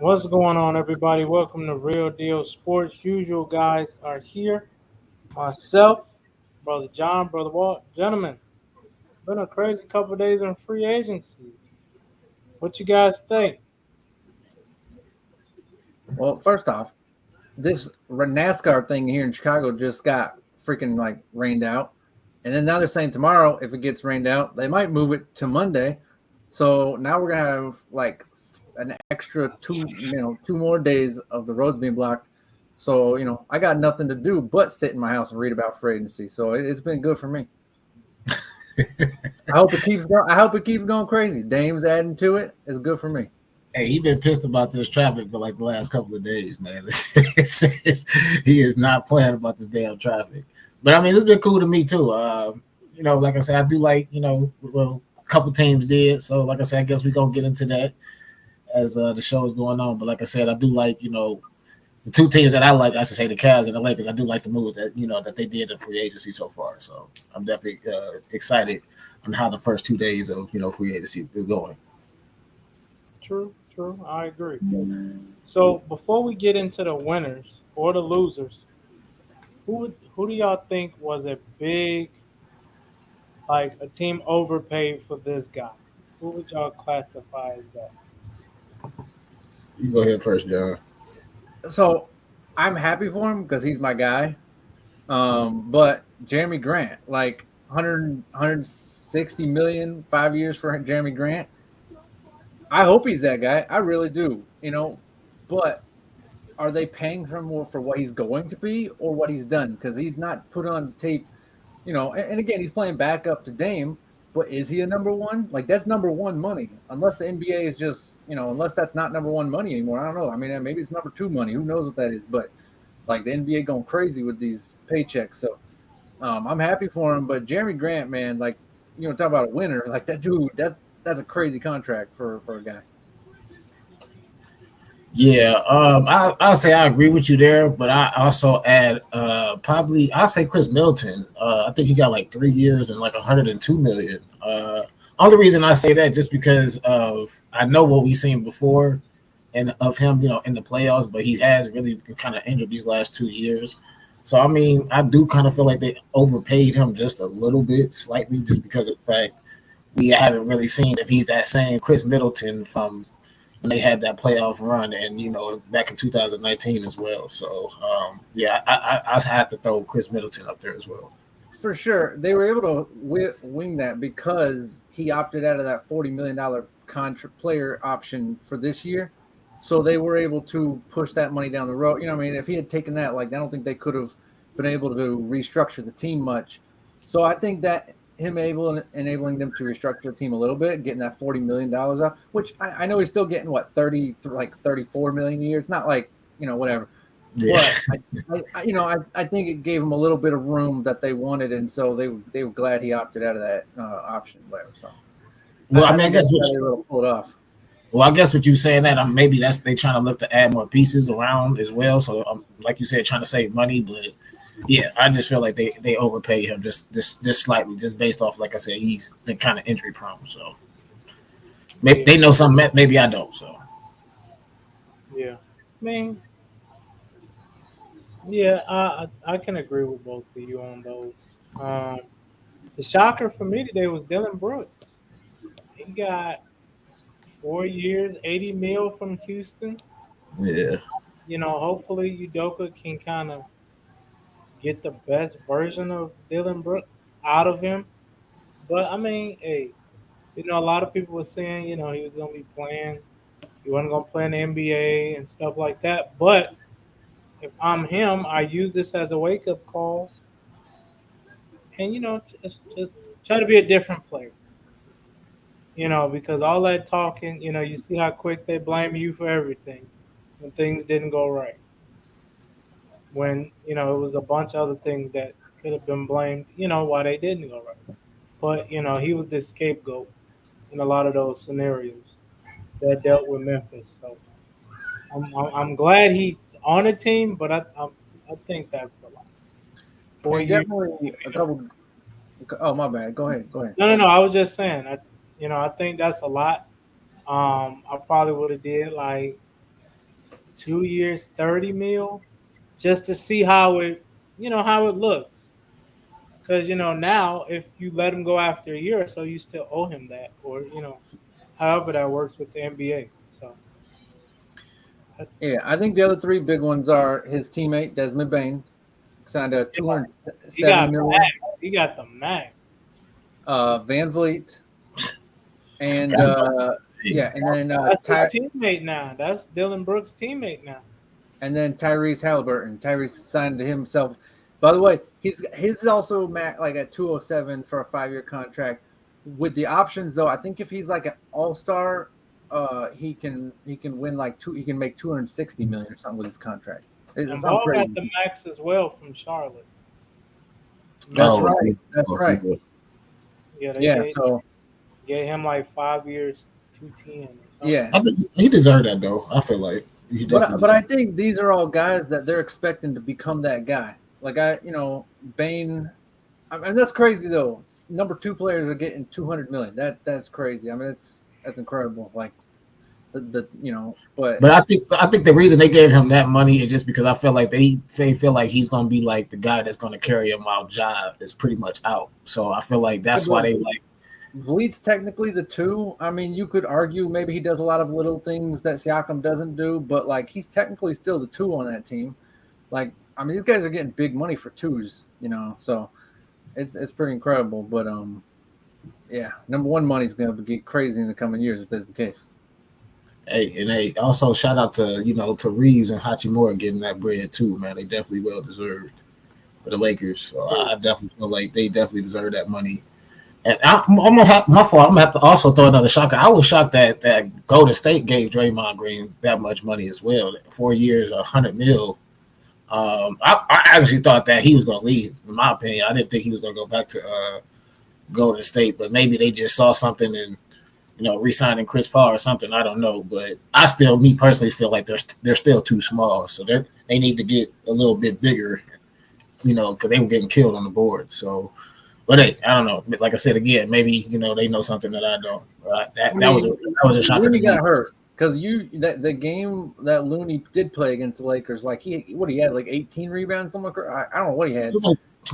What's going on, everybody? Welcome to Real Deal Sports. Usual guys are here. Myself, Brother John, Brother Walt. Gentlemen, been a crazy couple of days on free agency. What you guys think? Well, first off, this NASCAR thing here in Chicago just got freaking like rained out, and then now they're saying tomorrow if it gets rained out, they might move it to Monday. So now we're gonna have like an extra two more days of the roads being blocked. So I got nothing to do but sit in my house and read about free agency. So it's been good for me. I hope it keeps going. I hope it keeps going crazy. Dame's adding to it. It's good for me. Hey, he been pissed about this traffic for like the last couple of days, man. He is not playing about this damn traffic. But I mean, it's been cool to me too. Like I said, I do like well, a couple teams did. So like I said, I guess we're gonna get into that as the show is going on. But like I said, I do like the two teams that I like. I should say the Cavs and the Lakers. I do like the move that they did in free agency so far. So I'm definitely excited on how the first 2 days of free agency is going. True, true. I agree. So before we get into the winners or the losers, who do y'all think was a big like a team overpaid for this guy? Who would y'all classify as that? You go ahead first, John. So I'm happy for him because he's my guy. But Jeremy Grant, like 160 million, 5 years for Jeremy Grant. I hope he's that guy. I really do. But are they paying him more for what he's going to be or what he's done? Because he's not put on tape. And again, he's playing back up to Dame. But is he a number one? Like that's number one money. Unless the NBA is just, unless that's not number one money anymore. I don't know. I mean, maybe it's number two money. Who knows what that is? But like the NBA going crazy with these paychecks. So I'm happy for him. But Jeremy Grant, man, talk about a winner. Like that dude, that's a crazy contract for a guy. Yeah, I'll say I agree with you there, but I also add probably I'll say Chris Middleton. I think he got like 3 years and like 102 million. Only reason I say that just because of I know what we've seen before and of him, in the playoffs, but he has really been kind of injured these last 2 years. So I mean, I do kind of feel like they overpaid him just a little bit, slightly, just because of the fact we haven't really seen if he's that same Chris Middleton from when they had that playoff run and back in 2019 as well. So yeah, I have to throw Chris Middleton up there as well. For sure, they were able to wing that because he opted out of that $40 million player option for this year. So they were able to push that money down the road. I mean, if he had taken that, like, I don't think they could have been able to restructure the team much. So I think that him enabling them to restructure the team a little bit, getting that $40 million out, which I know he's still getting what 34 million a year. It's not like whatever. Yeah. But I think it gave them a little bit of room that they wanted, and so they were glad he opted out of that option, whatever. So Well, I I mean, I think guess that's how they were able to pull it off. well, I guess what you saying that maybe that's they trying to look to add more pieces around as well. So like you said, trying to save money, but yeah, I just feel like they overpay him just slightly, just based off like I said, he's been kind of injury prone. So maybe Yeah, they know something, maybe I don't. So yeah. I mean, yeah, I can agree with both of you on those. Um, the shocker for me today was Dylan Brooks. He got 4 years, 80 mil from Houston. yeah. Hopefully Udoka can kind of get the best version of Dylan Brooks out of him. But I mean, hey, a lot of people were saying, he was gonna be playing, he wasn't gonna play in the NBA and stuff like that. But if I'm him, I use this as a wake up call, and just try to be a different player. Because all that talking, you see how quick they blame you for everything when things didn't go right. When it was a bunch of other things that could have been blamed, why they didn't go right. But he was the scapegoat in a lot of those scenarios that dealt with Memphis. So I'm glad he's on a team, but I think that's a lot. For And you, definitely a couple. Oh, my bad. Go ahead. Go ahead. no. I was just saying, I think that's a lot. I probably would have did like 2 years, 30 mil, just to see how it, how it looks. Because now if you let him go after a year or so, you still owe him that, or however that works with the NBA. So Yeah, I think the other three big ones are his teammate Desmond Bain, signed a he got 270 million. max. He got the max. Van Vliet, and yeah, and then That's his teammate now. That's Dylan Brooks' teammate now. And then Tyrese Halliburton. Tyrese signed to himself. By the way, his is also like at 207 for a 5-year contract. With the options though, I think if he's like an all-star, he can win like he can make 260 million or something with his contract. And Ball got the max as well from Charlotte. That's right. That's right. Yeah. So gave him like 5 years, 210. Yeah, I think he deserved that though. I feel like. But I think these are all guys that they're expecting to become that guy. Like Bain. I mean, that's crazy though. Number 2 players are getting 200 million. That's crazy. I mean, that's incredible. Like but I think the reason they gave him that money is just because I feel like they feel like he's gonna be like the guy that's gonna carry him while Ja is pretty much out. So I feel like that's why they like. Vliet's technically the 2. I mean, you could argue maybe he does a lot of little things that Siakam doesn't do, but like he's technically still the 2 on that team. Like, I mean, these guys are getting big money for 2s, so it's pretty incredible. But yeah, number 1 money's gonna get crazy in the coming years if that's the case. Hey, also shout out to to Reeves and Hachimura getting that bread too, man. They definitely well deserved for the Lakers. So I definitely feel like they definitely deserve that money. And I'm gonna have to also throw another shocker. I was shocked that Golden State gave Draymond Green that much money as well. 4 years, 100 mil. I actually thought that he was gonna leave. In my opinion, I didn't think he was gonna go back to Golden State, but maybe they just saw something in re-signing Chris Paul or something. I don't know, but me personally, feel like they're still too small. So they need to get a little bit bigger, because they were getting killed on the board. So. But hey, I don't know. Like I said again, maybe they know something that I don't. That was a shocker. Looney got hurt because the game that Looney did play against the Lakers, like he had like 18 rebounds, something like I don't know what he had.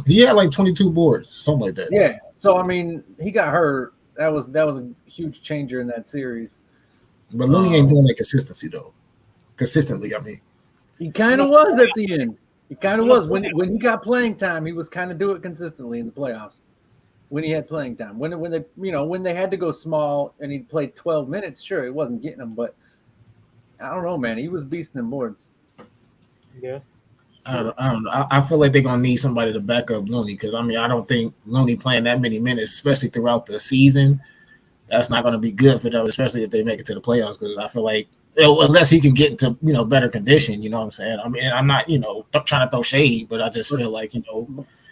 He had like 22 boards, something like that. Yeah. So I mean, he got hurt. That was a huge changer in that series. But Looney ain't doing that consistently. I mean, he kind of was at the end. He kind of was when he got playing time. He was kind of doing it consistently in the playoffs when he had playing time. When they had to go small and he played 12 minutes, sure, he wasn't getting them, but I don't know, man. He was beasting them boards. Yeah, I don't know. I feel like they're gonna need somebody to back up Looney because I don't think Looney playing that many minutes, especially throughout the season, that's not going to be good for them, especially if they make it to the playoffs. Because I feel like unless he can get into better condition, you know what I'm saying. I mean, I'm not trying to throw shade, but I just feel like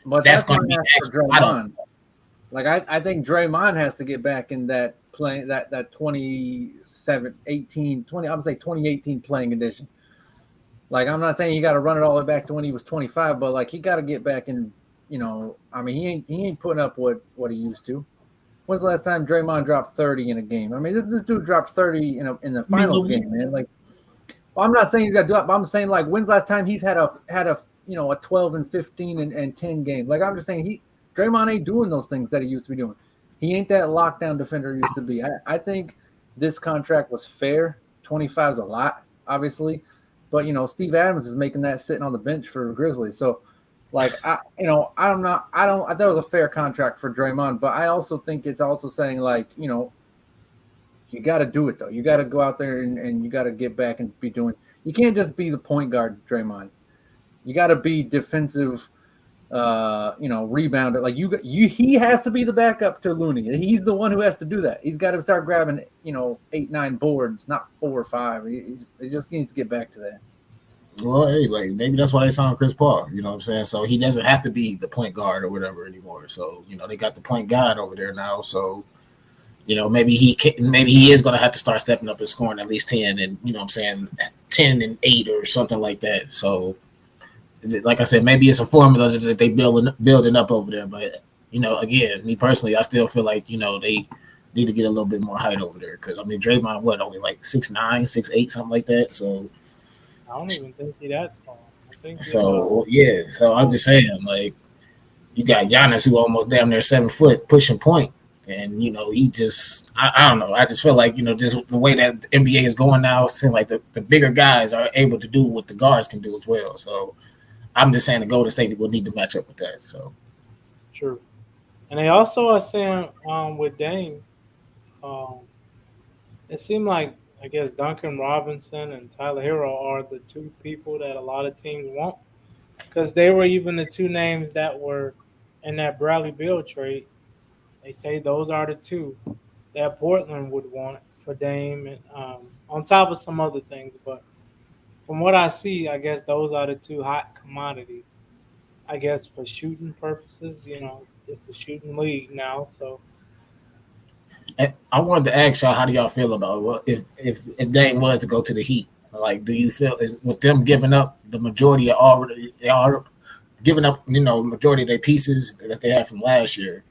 but that's going to be Draymond. Like I think Draymond has to get back in that playing that 2018 playing condition. Like I'm not saying you got to run it all the way back to when he was 25, but like he got to get back in. I mean he ain't putting up what he used to. When's the last time Draymond dropped 30 in a game? I mean, this dude dropped 30 in the finals game, man. Like, well, I'm not saying he's got to do it, but I'm saying like, when's the last time he's had a 12 and 15 and 10 game? Like, I'm just saying Draymond ain't doing those things that he used to be doing. He ain't that lockdown defender he used to be. I think this contract was fair. 25 is a lot, obviously, but Steve Adams is making that sitting on the bench for the Grizzlies. So. Like I thought it was a fair contract for Draymond, but I also think it's also saying like, you got to do it though. You got to go out there and you got to get back and be doing. You can't just be the point guard, Draymond. You got to be defensive, rebounder. Like he has to be the backup to Looney. He's the one who has to do that. He's got to start grabbing 8, 9 boards, not 4 or 5. He just needs to get back to that. Well, hey, like maybe that's why they signed Chris Paul. You know what I'm saying? So he doesn't have to be the point guard or whatever anymore. So they got the point guard over there now. So maybe he is going to have to start stepping up and scoring at least 10 and 10 and 8 or something like that. So like I said, maybe it's a formula that they building up over there. But again, me personally, I still feel like they need to get a little bit more height over there because I mean Draymond only like 6'9", 6'8", something like that. So. I don't even think he that tall. I think he about So yeah, so I'm just saying, like, you got Giannis who almost damn near 7 foot pushing point, and he just I don't know. I just feel like just the way that the NBA is going now, it seems like the bigger guys are able to do what the guards can do as well. So I'm just saying the Golden State will need to match up with that. So true. And they also are saying with Dame, um, it seemed like I guess Duncan Robinson and Tyler Hero are the two people that a lot of teams want because they were even the two names that were in that Bradley Beal trade. They say those are the two that Portland would want for Dame, and on top of some other things. But from what I see, I guess those are the two hot commodities. I guess for shooting purposes, it's a shooting league now. So I wanted to ask y'all, how do y'all feel about if Dame was to go to the Heat? Like, do you feel with them giving up the majority of already they are giving up majority of their pieces that they had from last year?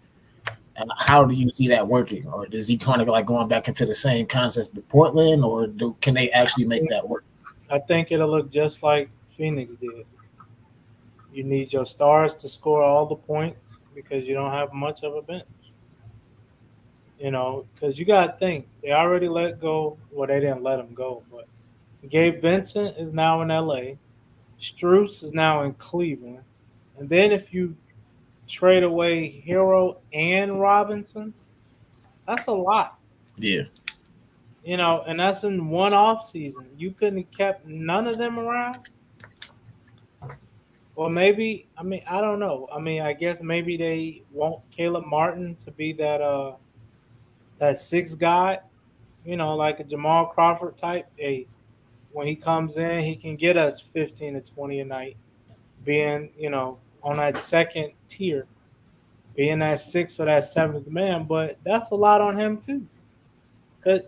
How do you see that working, or does he kind of like going back into the same concept with Portland, or can they actually make that work? I think it'll look just like Phoenix did. You need your stars to score all the points because you don't have much of a bench. Because you got to think they already let go. Well, they didn't let him go, but Gabe Vincent is now in LA. Struess is now in Cleveland. And then if you trade away Hero and Robinson, that's a lot. Yeah. And that's in one off season. You couldn't have kept none of them around. Well, maybe. I don't know. I guess maybe they want Caleb Martin to be that sixth guy. Like a Jamal Crawford type. When he comes in, he can get us 15 to 20 a night, being on that second tier, being that sixth or that seventh man. But that's a lot on him too. Because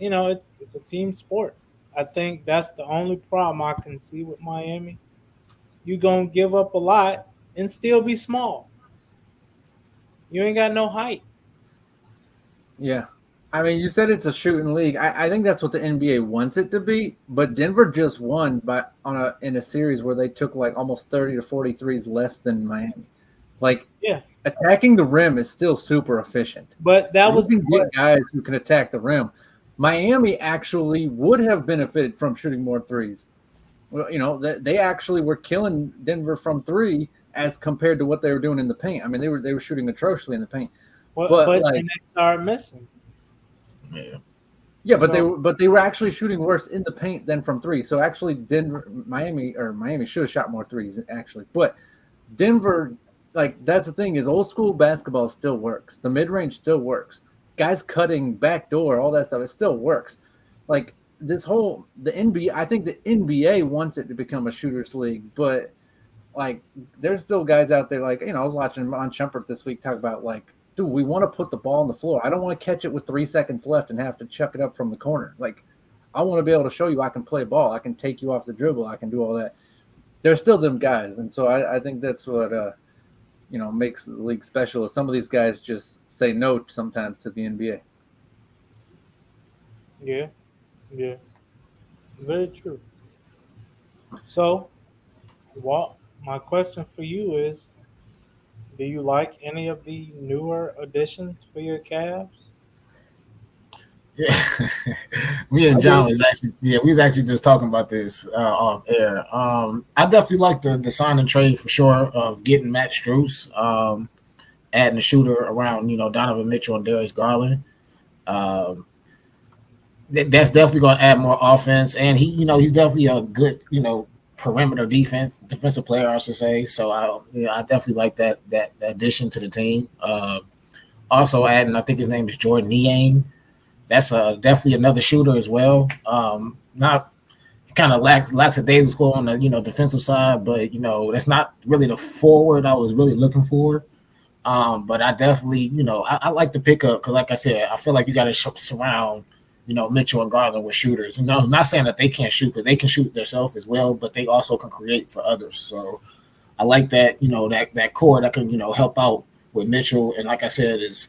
it's a team sport. I think that's the only problem I can see with Miami. You're gonna give up a lot and still be small. You ain't got no height. Yeah. You said it's a shooting league. I think that's what the NBA wants it to be. But Denver just won in a series where they took like almost 30 to 43s less than Miami. Like, Yeah. Attacking the rim is still super efficient. But that was you can get guys who can attack the rim. Miami actually would have benefited from shooting more threes. Well, they actually were killing Denver from three as compared to what they were doing in the paint. They were shooting atrociously in the paint. but they started missing. Yeah, but they were actually shooting worse in the paint than from three. So actually, Miami should have shot more threes actually. But Denver, that's the thing is old school basketball still works. The mid range still works. Guys cutting backdoor, all that stuff, it still works. Like the NBA, I think the NBA wants it to become a shooters league, but there's still guys out there I was watching on Shumpert this week talk about dude, we want to put the ball on the floor. I don't want to catch it with 3 seconds left and have to chuck it up from the corner. I want to be able to show you I can play ball. I can take you off the dribble. I can do all that. There's still them guys, and so I think that's what makes the league special. Is some of these guys just say no sometimes to the NBA. Yeah, very true. So, my question for you is: do you like any of the newer additions for your Cavs? Yeah, me and John we was actually just talking about this off air. I definitely like the sign and trade for sure of getting Matt Strus, adding a shooter around Donovan Mitchell and Darius Garland. That's definitely going to add more offense, and he's definitely a good perimeter defensive player, I should say. So I definitely like that addition to the team. Also adding, I think his name is Jordan Niang. That's definitely another shooter as well. Not kind of lackadaisical on the defensive side, but that's not really the forward I was really looking for. But I definitely I like the pickup because, like I said, I feel like you got to surround Mitchell and Garland with shooters. Not saying that they can't shoot because they can shoot themselves as well, but they also can create for others. So I like that that core that can help out with Mitchell. And like I said, as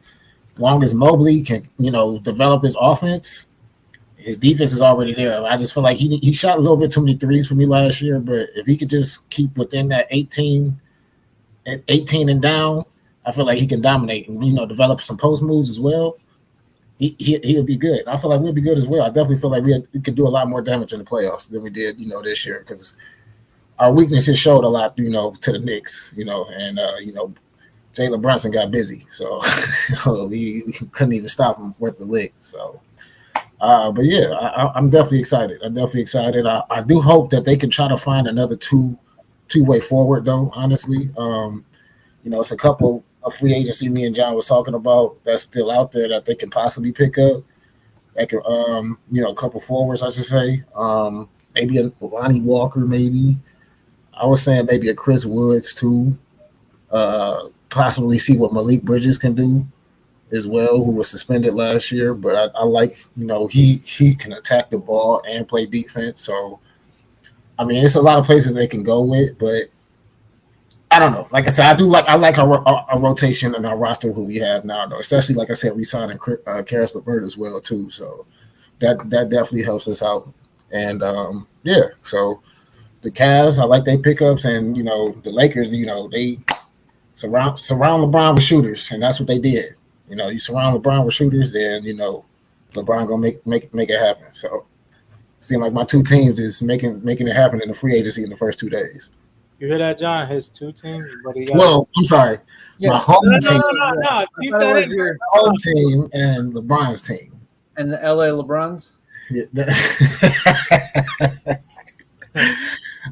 long as Mobley can develop his offense, His defense is already there. I just feel like he shot a little bit too many threes for me last year, but if he could just keep within that 18 and down, I feel like he can dominate and develop some post moves as well. He'll be good. I feel like we'll be good as well. I definitely feel like we could do a lot more damage in the playoffs than we did, this year because our weaknesses showed a lot, to the Knicks, and Jalen Brunson got busy, so we couldn't even stop him worth the lick. So, but yeah, I'm definitely excited. I do hope that they can try to find another two-way forward, though. Honestly, it's a couple of free agency me and John was talking about that's still out there that they can possibly pick up. Like, a couple forwards, I should say. Maybe a Lonnie Walker, maybe. I was saying maybe a Chris Woods too. Possibly see what Malik Bridges can do as well, who was suspended last year. But I like, he can attack the ball and play defense. So, I mean, it's a lot of places they can go with, but I don't know. Like I said, I like our rotation and our roster who we have now, though. Especially, like I said, we signed Karis LeVert as well too. So that definitely helps us out. And so the Cavs, I like their pickups, and the Lakers, they surround LeBron with shooters, and that's what they did. You surround LeBron with shooters, then LeBron gonna make it happen. So it seems like my two teams is making it happen in the free agency in the first 2 days. You hear that, John? His two teams, but he got. Well, I'm sorry, my home team, No. Keep that in your home team, and LeBron's team, and the LA LeBrons. Yeah.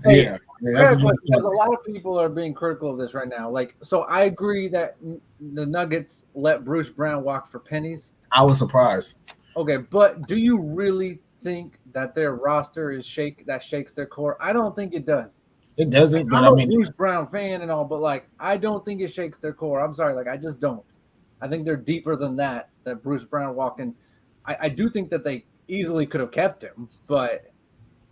Hey, Yeah. because a lot of people are being critical of this right now. Like, so I agree that the Nuggets let Bruce Brown walk for pennies. I was surprised. Okay, but do you really think that their roster is shakes their core? I don't think it does. It doesn't, but I'm a Bruce Brown fan and all, but like I don't think it shakes their core. I'm sorry, like I just don't. I think they're deeper than that. That Bruce Brown walking. I do think that they easily could have kept him, but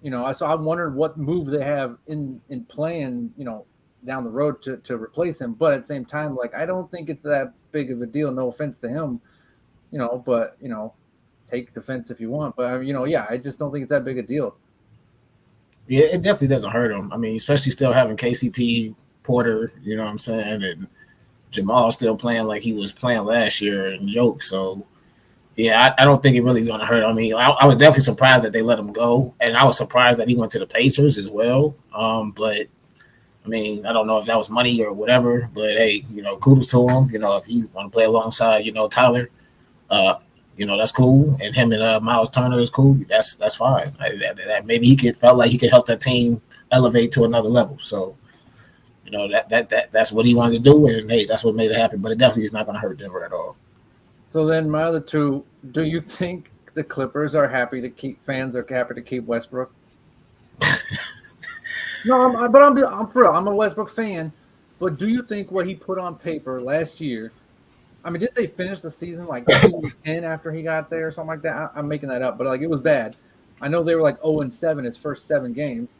so I wondered what move they have in playing, down the road to replace him. But at the same time, like I don't think it's that big of a deal. No offense to him, but take defense if you want. But I just don't think it's that big a deal. Yeah, it definitely doesn't hurt him. I mean, especially still having KCP, Porter, you know what I'm saying, and Jamal still playing like he was playing last year and Joke. So, yeah, I don't think it really is going to hurt him. I mean, I was definitely surprised that they let him go, and I was surprised that he went to the Pacers as well. But, I mean, I don't know if that was money or whatever, but, hey, kudos to him. If you want to play alongside, Tyler, that's cool. And him and Miles Turner is cool. That's fine. Maybe he felt like he could help that team elevate to another level. So, that's what he wanted to do, and hey, that's what made it happen. But it definitely is not going to hurt Denver at all. So then, my other two: do you think the Clippers are happy to keep Westbrook? No, I'm for real. I'm a Westbrook fan, but do you think what he put on paper last year? I mean, did they finish the season like 2-10 after he got there or something like that? I'm making that up, but like it was bad. I know they were like 0-7 his first 7 games.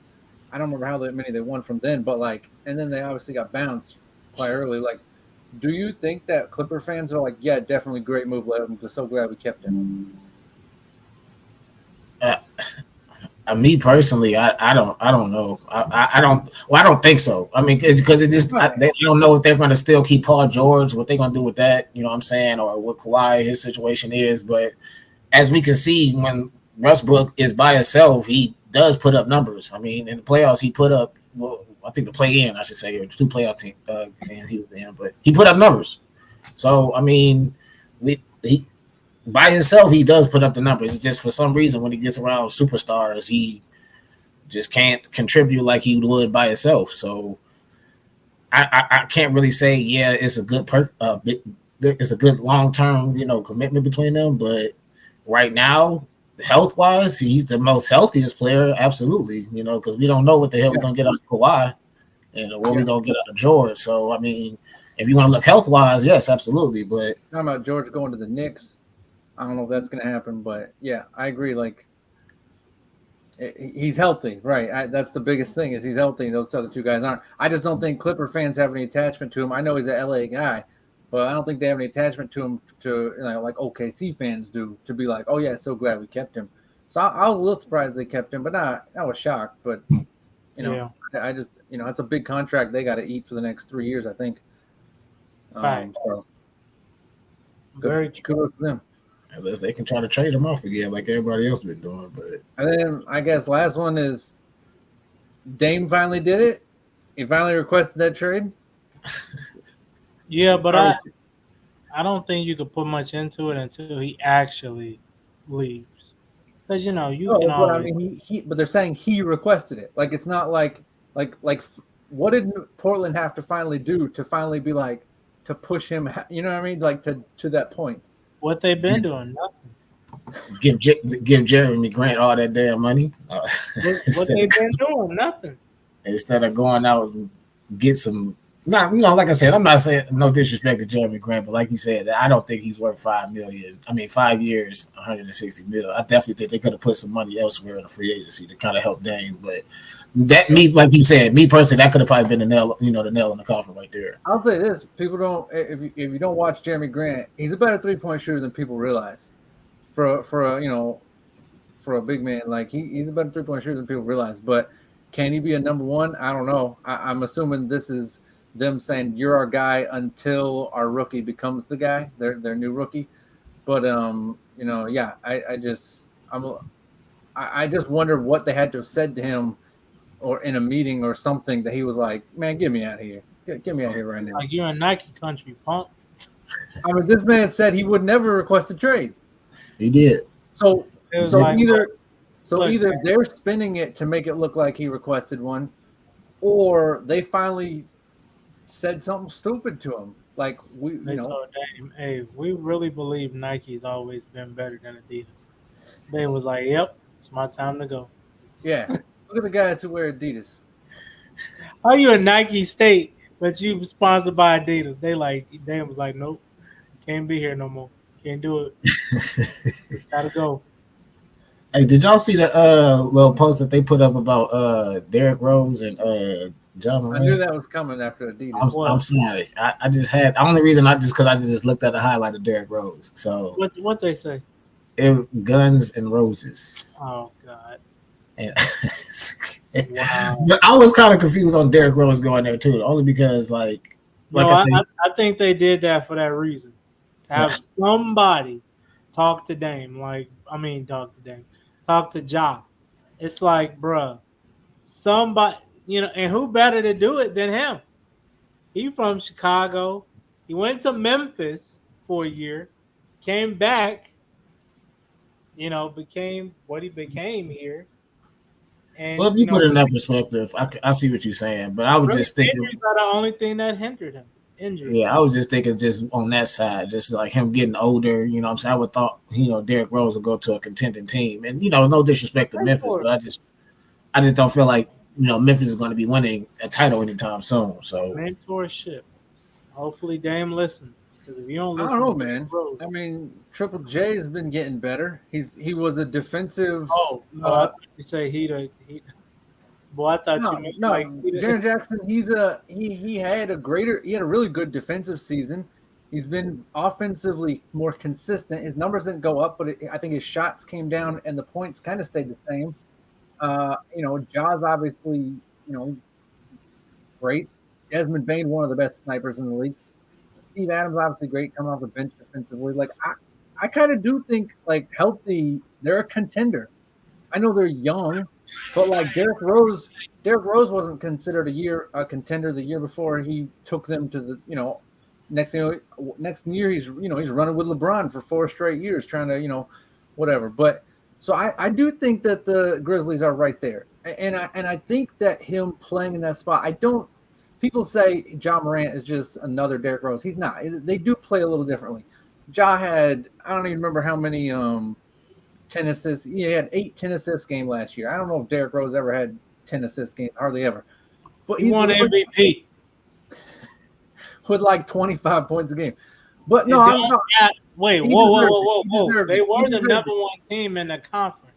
I don't remember how many they won from then, but like, and then they obviously got bounced quite early. Like, do you think that Clipper fans are like, yeah, definitely great move, let him. Just so glad we kept him. Me personally, I don't know. I don't think so. I mean, because they don't know if they're going to still keep Paul George, what they're going to do with that, you know what I'm saying, or what Kawhi, his situation is. But as we can see, when Westbrook is by himself, he does put up numbers. I mean, in the playoffs, he put up, I think the play-in, I should say, or 2 playoff team, and he was in, but he put up numbers. So, I mean, he by himself, he does put up the numbers. It's just for some reason when he gets around superstars, he just can't contribute like he would by himself. So I can't really say, yeah, it's a good it's a good long-term, commitment between them. But right now, health-wise, he's the most healthiest player, absolutely, because we don't know what the hell we're going to get out of Kawhi and what we're going to get out of George. So, I mean, if you want to look health-wise, yes, absolutely. But talking about George going to the Knicks, I don't know if that's going to happen, but yeah, I agree. Like, he's healthy, right? That's the biggest thing is he's healthy. Those other 2 guys aren't. I just don't think Clipper fans have any attachment to him. I know he's an LA guy, but I don't think they have any attachment to him like OKC fans do, to be like, oh yeah, so glad we kept him. So I was a little surprised they kept him, but I was shocked. But I just it's a big contract they got to eat for the next 3 years, I think. Fact. So Very true. kudos to them. Unless they can try to trade him off again, like everybody else been doing. But And then I guess last one is Dame finally did it. He finally requested that trade. Yeah, but I don't think you could put much into it until he actually leaves. Because you can But always. I mean, but they're saying he requested it. Like it's not like what did Portland have to finally do to finally be like to push him? You know what I mean? Like to that point. What they've been doing, nothing. give Jeremy Grant all that damn money. What they've been doing, nothing. Instead of going out and get some. Not, like I said, I'm not saying no disrespect to Jeremy Grant, but like you said, I don't think he's worth $5 million. I mean, 5 years, $160 million. I definitely think they could have put some money elsewhere in the free agency to kind of help Dame. But like you said, me personally, that could have probably been the nail in the coffin right there. I'll say this: people don't. If you don't watch Jeremy Grant, he's a better 3-point shooter than people realize. For a big man, like he's a better 3-point shooter than people realize. But can he be a number one? I don't know. I'm assuming this is them saying you're our guy until our rookie becomes the guy, their new rookie. But I just wonder what they had to have said to him or in a meeting or something that he was like, man, get me out of here. Get me out of here right now. Like you're a Nike country punk. I mean, this man said he would never request a trade. He did. So Like, either they're spinning it to make it look like he requested one, or they finally said something stupid to him. Like they told Dame, hey, we really believe Nike's always been better than Adidas. They was like, yep, it's my time to go. Yeah. Look at the guys who wear Adidas. How you a Nike state, but you sponsored by Adidas? Dame was like, nope, can't be here no more. Can't do it. Gotta go. Hey, did y'all see the little post that they put up about Derrick Rose and John Morant? I knew that was coming after Adidas. I'm sorry. I just had the only reason because I just looked at the highlight of Derrick Rose. So what they say? It was Guns and Roses. Oh God. And wow. But I was kind of confused on Derrick Rose going there too, only because I think they did that for that reason. To have somebody talk to Dame, talk to Ja. It's like, bruh, somebody, and who better to do it than him? He from Chicago. He went to Memphis for a year, came back, became what he became here. And, well, if you put it in that perspective, I see what you're saying, but I was just thinking injuries are the only thing that hindered him. Injury. Yeah, I was just thinking just on that side, just like him getting older, what I'm saying? I would thought, Derrick Rose would go to a contending team. And, no disrespect to Memphis, but I just don't feel like, Memphis is going to be winning a title anytime soon. So mentorship. Hopefully Dame listens. Because if you don't listen, I don't know, man. Rose, I mean, Triple J has been getting better. He was a defensive. Oh, no, I thought you say he. Boy, I thought you meant Jaren Jackson. He had a really good defensive season. He's been offensively more consistent. His numbers didn't go up, but I think his shots came down and the points kind of stayed the same. Ja's obviously, great. Desmond Bane, one of the best snipers in the league. Steve Adams, obviously great, coming off the bench defensively. Like I kind of do think healthy, they're a contender. I know they're young. But Derrick Rose wasn't considered a contender the year before he took them to the next year he's running with LeBron for 4 straight years trying to whatever. But so I do think that the Grizzlies are right there, and I think that him playing in that spot. People say Ja Morant is just another Derrick Rose. He's not. They do play a little differently. Ja had I don't even remember how many 10 assists. He had 8 10 assist game last year. I don't know if Derrick Rose ever had 10 assist game, hardly ever. But he won MVP with 25 points a game. But no, whoa. They were the number 1 team in the conference.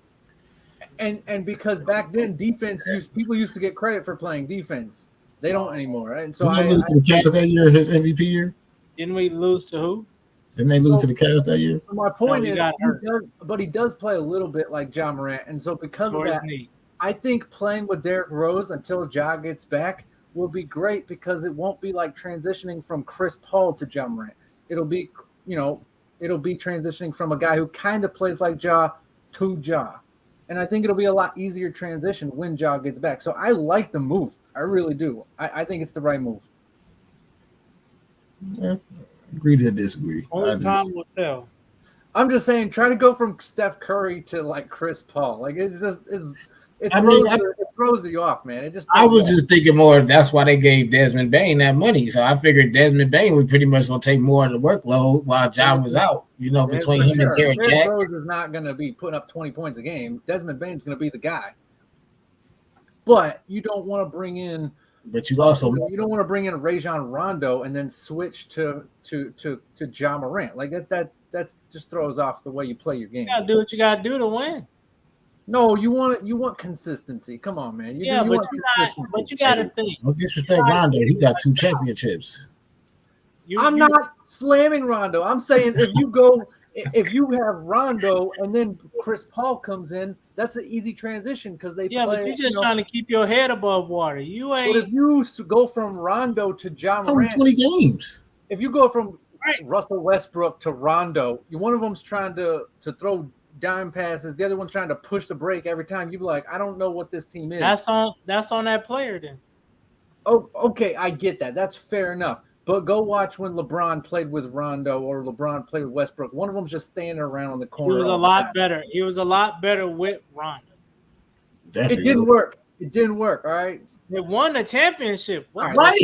And because back then people used to get credit for playing defense. They don't anymore. And so lose to the Cavs that year, his MVP year. Didn't we lose to who? Didn't they lose to the Cavs that year? My point he is, got hurt. he does play a little bit like Ja Morant, and so because of Towards that, knee. I think playing with Derrick Rose until Ja gets back will be great because it won't be like transitioning from Chris Paul to Ja Morant. It'll be, it'll be transitioning from a guy who kind of plays like Ja to Ja. And I think it'll be a lot easier transition when Ja gets back. So I like the move. I really do. I think it's the right move. Yeah, agree to disagree. Only time will tell. I'm just saying, try to go from Steph Curry to like Chris Paul. Like it throws you off, man. It just I was just thinking more. That's why they gave Desmond Bain that money. So I figured Desmond Bain was pretty much going to take more of the workload while Ja was out. Between him and Terry Jack. Rose is not going to be putting up 20 points a game. Desmond Bain's going to be the guy. But you don't want to bring in. But you don't want to bring in Rajon Rondo and then switch to Ja Morant. Like that just throws off the way you play your game. You gotta do what you gotta do to win. No, you want consistency. Come on, man. But you gotta think. Don't disrespect Rondo. He got 2 championships. I'm not slamming Rondo. I'm saying if you have Rondo and then Chris Paul comes in, that's an easy transition because they play. But you're just trying to keep your head above water. You ain't. But if you go from Rondo to Ja Morant, only 20 games. If you go from Russell Westbrook to Rondo, one of them's trying to throw dime passes, the other one's trying to push the break every time. You'd be like, I don't know what this team is. That's on that player then. Oh, okay, I get that. That's fair enough. But go watch when LeBron played with Rondo or LeBron played with Westbrook. One of them's just standing around on the corner. He was a lot better. He was a lot better with Rondo. Definitely. It didn't work. It didn't work. All right. They won the championship. Right. I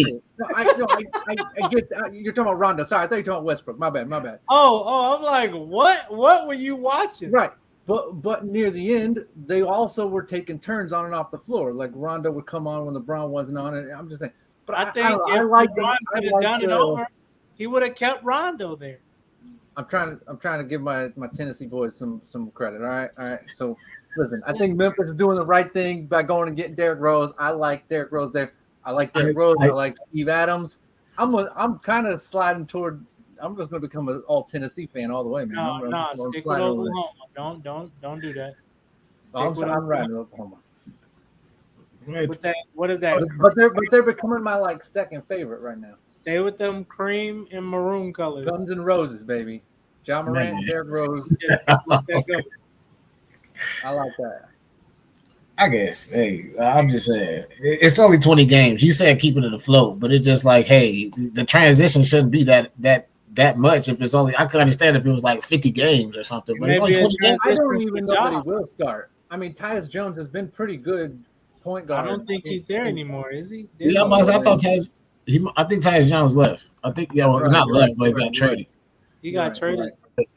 get that. You're talking about Rondo. Sorry, I thought you were talking about Westbrook. My bad. Oh, I'm like, what were you watching? Right. But near the end, they also were taking turns on and off the floor. Like Rondo would come on when LeBron wasn't on, and I'm just saying. But I think if LeBron could have done it over, he would have kept Rondo there. I'm trying to give my Tennessee boys some credit. All right. So listen, I think Memphis is doing the right thing by going and getting Derrick Rose. I like Derrick Rose there. I like Derrick Rose. I like Steve Adams. I'm kind of sliding toward. I'm just going to become an all Tennessee fan all the way, man. No, stick with Oklahoma. Don't do that. I'm riding with Oklahoma. What is that? But they're becoming my second favorite right now. Stay with them cream and maroon colors. Guns and Roses, baby. Ja Morant, Derrick Rose. I like that. I guess. Hey, I'm just saying it's only 20 games. You said keeping it afloat, but it's just like, hey, the transition shouldn't be that much. If it's only, I could understand if it was like 50 games or something, but it's only 20 games. I don't even know that he will start. I mean, Tyus Jones has been pretty good point guard. I don't think he's there anymore, is he? Yeah, I thought I think Tyus Jones left. I think not left, but he got traded. He got traded. Right.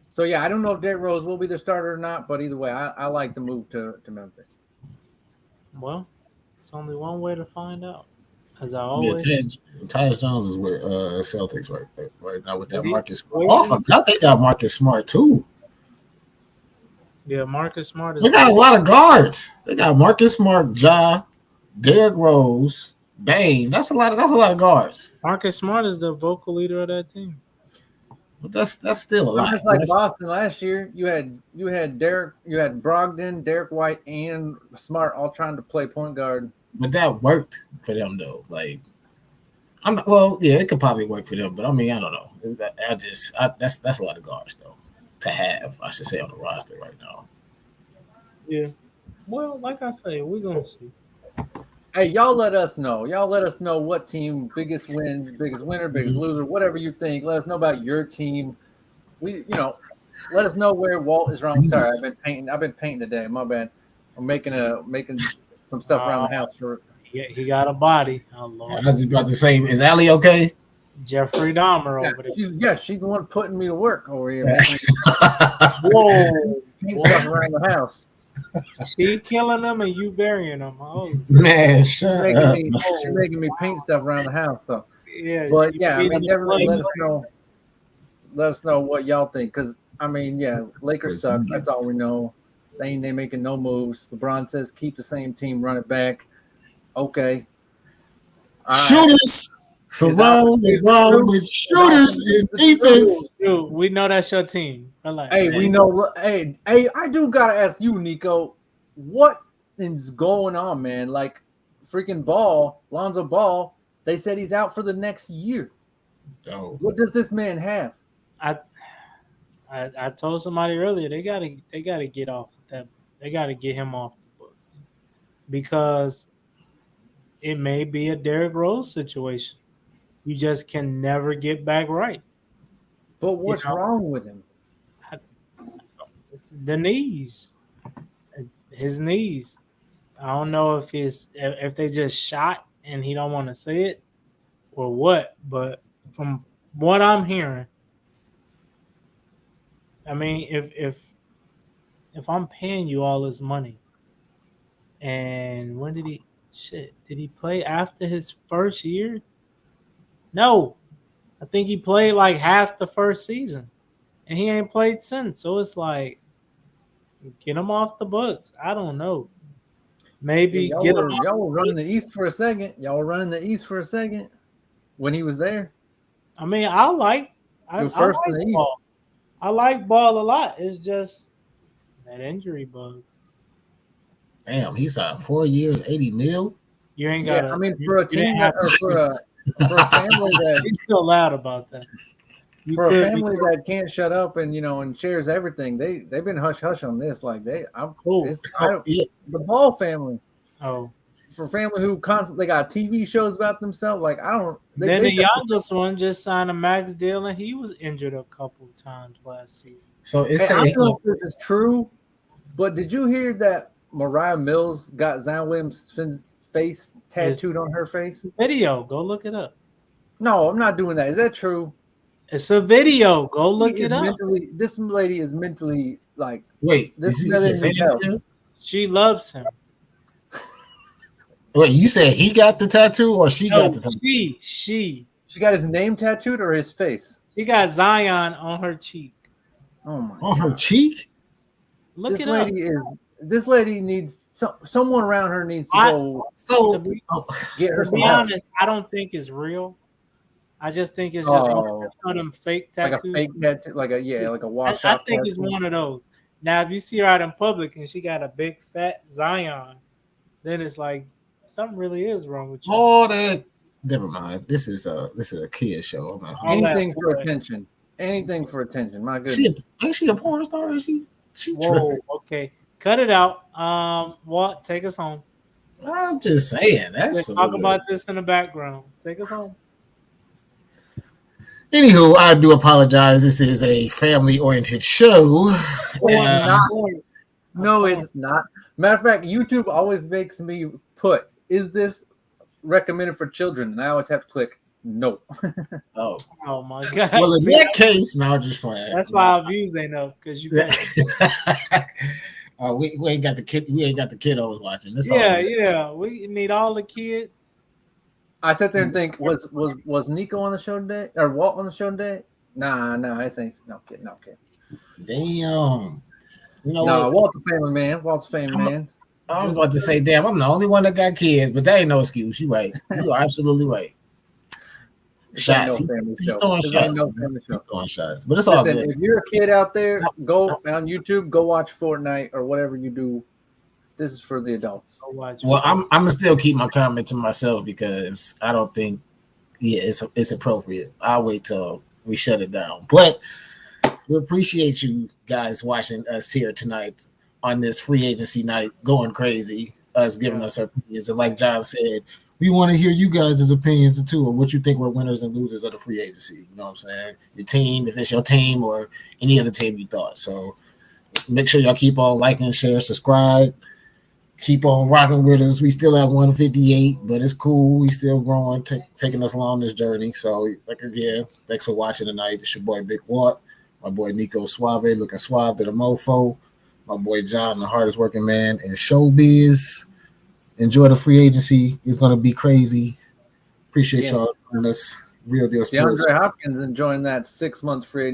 So yeah, I don't know if Derrick Rose will be the starter or not, but either way, I like the move to Memphis. Well, it's only one way to find out. As I always. Yeah, Tyus Jones is with Celtics right now with that Marcus Smart. Oh, I forgot they got Marcus Smart too. Yeah, Marcus Smart. They got a lot of guards. They got Marcus Smart, Ja, Derrick Rose, Bane. That's a lot of guards. Marcus Smart is the vocal leader of that team. But that's still a lot. Just like Boston last year, you had Brogdon, Derek White, and Smart all trying to play point guard. But that worked for them though. It could probably work for them, but I mean, I don't know. That's a lot of guards though to have. I should say on the roster right now. Yeah. Well, like I say, we're gonna see. Hey, y'all let us know. Y'all let us know what team biggest win, biggest winner, biggest loser, whatever you think. Let us know about your team. Let us know where Walt is wrong. Sorry, I've been painting today. My bad. I'm making some stuff around the house. He got a body. Oh Lord. I was just about to say, is Allie okay? Jeffrey Dahmer over there. She's the one putting me to work over here. Whoa. Paint stuff around the house. She killing them and you burying them. Oh man, she's making me paint stuff around the house. So yeah, but yeah, I mean, definitely let us know. Let us know what y'all think, because I mean, yeah, Lakers suck. That's all we know. They making no moves. LeBron says keep the same team, run it back. Okay. Shooters. Surround the ball with shooters and defense. Dude, we know that's your team. Hey, we know. Hey, I do gotta ask you, Nico, what is going on, man? Like, freaking Lonzo Ball. They said he's out for the next year. Oh. What does this man have? I told somebody earlier they gotta get off that. They gotta get him off the books because it may be a Derrick Rose situation. You just can never get back right. But what's wrong with him? It's the knees. His knees. I don't know if they just shot and he don't want to say it or what, but from what I'm hearing, I mean, if I'm paying you all this money, and when did he play after his first year? No, I think he played like half the first season, and he ain't played since. So it's like, get him off the books. I don't know. Maybe y'all were running the East for a second. When he was there. I mean, I like Ball. I like Ball a lot. It's just that injury bug. Damn, he's out 4 years, 80 mil. You ain't got. I mean, for a team for a family that he's still loud about that. For a family that can't shut up and shares everything, they've been hush on this. Like the Ball family. Oh, for family who constantly got TV shows about themselves. Like I don't. Then the youngest one just signed a max deal, and he was injured a couple of times last season. So I don't know if this is true, but did you hear that Mariah Mills got Zion Williams' face tattooed on her face? Video, go look it up. No, I'm not doing that. Is that true? It's a video. Go look it up. This lady is mentally like. Wait, she loves him. Wait, you said he got the tattoo or she got the tattoo? She got his name tattooed or his face? She got Zion on her cheek. Oh my! On her cheek? Look it up. This lady needs someone around her needs to get her. To be honest, I don't think it's real. I just think it's just one of them fake tattoos. Like a fake tattoo, like a wash. I think it's one of those. Now, if you see her out in public and she got a big fat Zion, then it's like something really is wrong with you. Oh, never mind. This is a kid show. Anything for attention. Anything for attention. My goodness. Ain't she a porn star? Is she? Whoa, okay. Cut it out. Walt, take us home. I'm just saying. Let's talk about this in the background. Take us home. Anywho, I do apologize. This is a family-oriented show. No, it's not. Matter of fact, YouTube always makes me put, is this recommended for children? And I always have to click no. Oh my God. Well, in that case, now just playing. That's why our views ain't up, because you got we ain't got the kid. We ain't got the kiddos watching. This yeah. We need all the kids. I sat there and think, was Nico on the show today or Walt on the show today? Nah, this ain't no kid. Damn. Walt's a family man. I was about to say, damn, I'm the only one that got kids, but that ain't no excuse. You right. You are absolutely right. Shots. He's throwing shots. But it's all good. If you're a kid out there, go on YouTube, go watch Fortnite or whatever you do. This is for the adults. Well, I'm gonna still keep my comment to myself because I don't think it's appropriate. I'll wait till we shut it down. But we appreciate you guys watching us here tonight on this free agency night, going crazy, us giving us our opinions. And like John said, we want to hear you guys' opinions too, or what you think were winners and losers of the free agency. You know what I'm saying? Your team, if it's your team or any other team you thought. So make sure y'all keep on liking, share, subscribe. Keep on rocking with us. We still at 158, but it's cool. We still growing, taking us along this journey. So, again, thanks for watching tonight. It's your boy, Big Walt. My boy, Nico Suave, looking suave to the mofo. My boy, John, the hardest working man in showbiz. Enjoy the free agency. It's going to be crazy. Appreciate y'all joining us. Real deal sports. DeAndre Hopkins enjoying that 6 month free